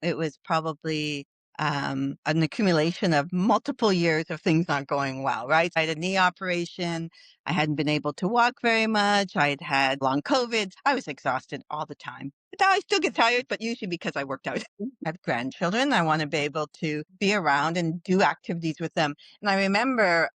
It was probably an accumulation of multiple years of things not going well, right? I had a knee operation. I hadn't been able to walk very much. I'd had long COVID. I was exhausted all the time. But now I still get tired, but usually because I worked out. I have grandchildren. I want to be able to be around and do activities with them. And I remember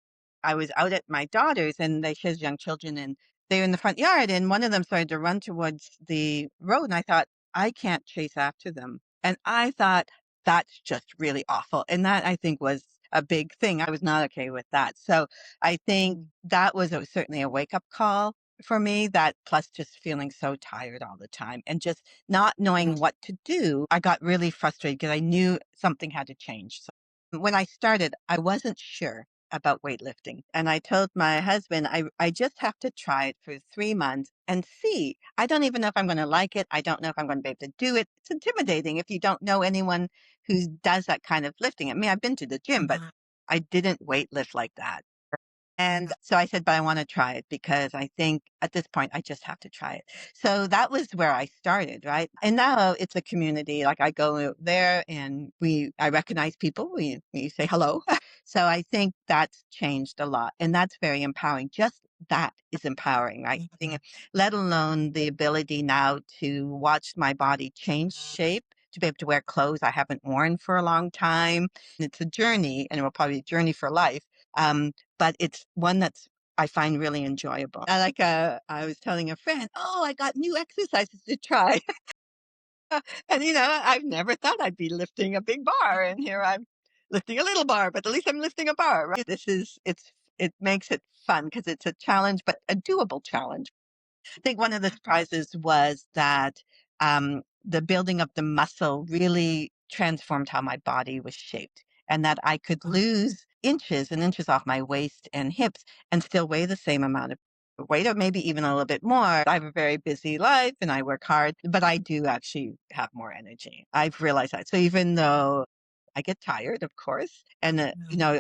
I was out at my daughter's and she has young children and they were in the front yard and one of them started to run towards the road. And I thought, I can't chase after them. And I thought, that's just really awful. And that I think was a big thing. I was not okay with that. So I think that was certainly a wake up call for me, that plus just feeling so tired all the time and just not knowing what to do. I got really frustrated because I knew something had to change. So when I started, I wasn't sure about weightlifting. And I told my husband, I just have to try it for 3 months and see. I don't even know if I'm going to like it. I don't know if I'm going to be able to do it. It's intimidating if you don't know anyone who does that kind of lifting. I mean, I've been to the gym, but I didn't weight lift like that. And so I said, but I want to try it because I think at this point I just have to try it. So that was where I started, right? And now it's a community. Like I go there and I recognize people. We say hello. So I think that's changed a lot. And that's very empowering. Just that is empowering, right? Let alone the ability now to watch my body change shape, to be able to wear clothes I haven't worn for a long time. It's a journey and it will probably be a journey for life. But it's one that's I find really enjoyable. I was telling a friend, oh, I got new exercises to try. And, I've never thought I'd be lifting a big bar. And here I'm lifting a little bar, but at least I'm lifting a bar, right? It makes it fun because it's a challenge, but a doable challenge. I think one of the surprises was that the building of the muscle really transformed how my body was shaped and that I could lose inches and inches off my waist and hips and still weigh the same amount of weight or maybe even a little bit more. I have a very busy life and I work hard, but I do actually have more energy. I've realized that. So even though I get tired, of course. And,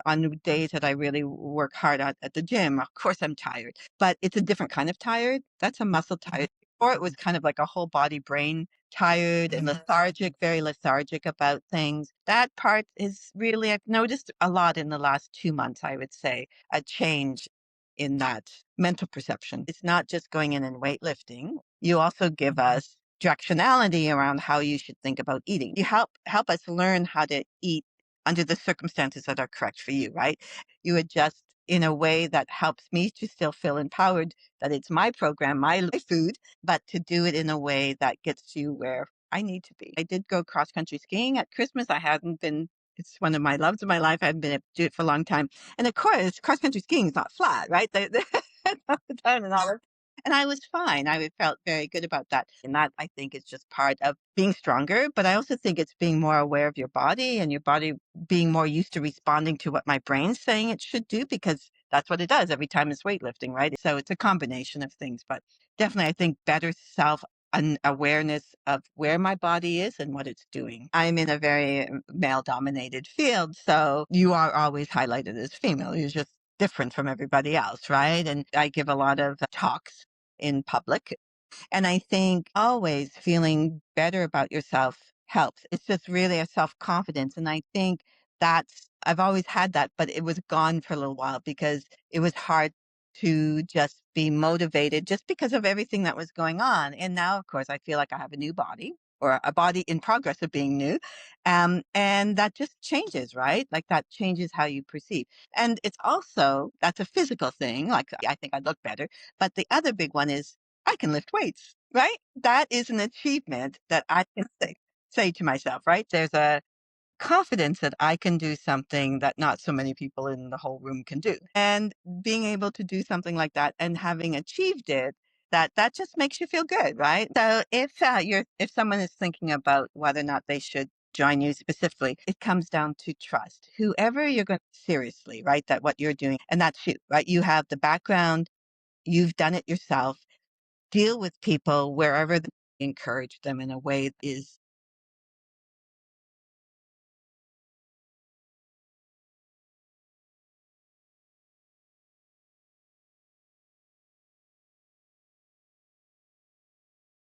on days that I really work hard at the gym, of course I'm tired, but it's a different kind of tired. That's a muscle tired. Before it was kind of like a whole body brain tired and lethargic, very lethargic about things. That part is really, I've noticed a lot in the last 2 months, I would say, a change in that mental perception. It's not just going in and weightlifting. You also give us directionality around how you should think about eating. You help us learn how to eat under the circumstances that are correct for you, right? You adjust in a way that helps me to still feel empowered that it's my program, my food, but to do it in a way that gets you where I need to be. I did go cross country skiing at Christmas. I hadn't been it's one of my loves of my life. I haven't been able to do it for a long time. And of course, cross country skiing is not flat, right? Up and down and all of and I was fine. I felt very good about that. And that I think is just part of being stronger. But I also think it's being more aware of your body and your body being more used to responding to what my brain's saying it should do because that's what it does every time it's weightlifting, right? So it's a combination of things. But definitely, I think better self an awareness of where my body is and what it's doing. I'm in a very male dominated field. So you are always highlighted as female. You're just different from everybody else, right? And I give a lot of talks in public. And I think always feeling better about yourself helps. It's just really a self confidence. And I think I've always had that, but it was gone for a little while because it was hard to just be motivated just because of everything that was going on. And now, of course, I feel like I have a new body or a body in progress of being new. And that just changes, right? Like that changes how you perceive. And that's a physical thing. Like I think I look better. But the other big one is I can lift weights, right? That is an achievement that I can say to myself, right? There's a confidence that I can do something that not so many people in the whole room can do. And being able to do something like that and having achieved it, that just makes you feel good, right? So if someone is thinking about whether or not they should join you specifically, it comes down to trust. Whoever you're going to seriously, right? That what you're doing, and that's you, right? You have the background, you've done it yourself. Deal with people wherever they encourage them in a way that is